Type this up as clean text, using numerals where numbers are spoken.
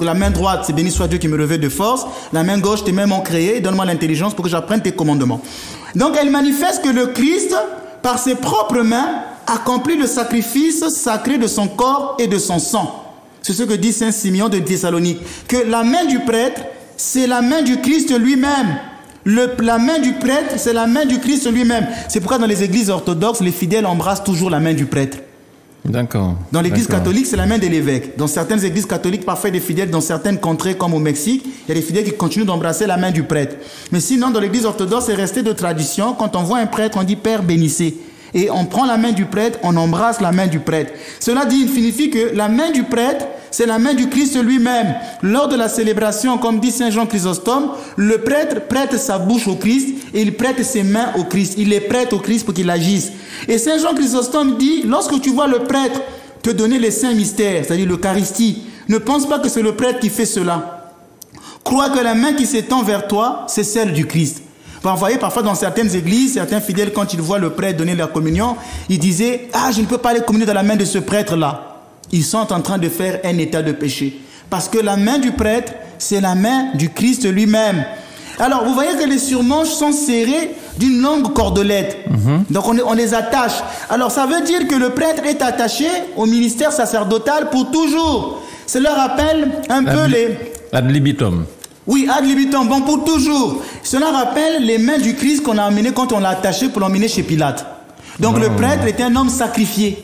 la main droite, c'est béni soit Dieu qui me revêt de force. La main gauche, tes mains m'ont créé. Donne-moi l'intelligence pour que j'apprenne tes commandements. Donc, elle manifeste que le Christ, par ses propres mains, accomplit le sacrifice sacré de son corps et de son sang. C'est ce que dit Saint Simeon de Thessalonique. Que la main du prêtre, c'est la main du Christ lui-même. La main du prêtre, c'est la main du Christ lui-même. C'est pourquoi dans les églises orthodoxes, les fidèles embrassent toujours la main du prêtre. D'accord. Dans l'église catholique, c'est la main de l'évêque. Dans certaines églises catholiques, parfois des fidèles, dans certaines contrées comme au Mexique, il y a des fidèles qui continuent d'embrasser la main du prêtre. Mais sinon, dans l'église orthodoxe, c'est resté de tradition. Quand on voit un prêtre, on dit « Père, bénissez ». Et on prend la main du prêtre, on embrasse la main du prêtre. Cela signifie que la main du prêtre, c'est la main du Christ lui-même. Lors de la célébration, comme dit Saint Jean Chrysostome, le prêtre prête sa bouche au Christ et il prête ses mains au Christ. Il les prête au Christ pour qu'il agisse. Et Saint Jean Chrysostome dit, lorsque tu vois le prêtre te donner les saints mystères, c'est-à-dire l'Eucharistie, ne pense pas que c'est le prêtre qui fait cela. Crois que la main qui s'étend vers toi, c'est celle du Christ. Vous voyez, parfois dans certaines églises, certains fidèles, quand ils voient le prêtre donner la communion, ils disaient « Ah, je ne peux pas aller communier dans la main de ce prêtre-là ». Ils sont en train de faire un état de péché. Parce que la main du prêtre, c'est la main du Christ lui-même. Alors, vous voyez que les surmanches sont serrées d'une longue cordelette. Donc, on les attache. Alors, ça veut dire que le prêtre est attaché au ministère sacerdotal pour toujours. Cela rappelle un peu les... Ad libitum. Oui, ad libitum, bon, pour toujours. Cela rappelle les mains du Christ qu'on a emmené quand on l'a attaché pour l'emmener chez Pilate. Donc le prêtre était un homme sacrifié.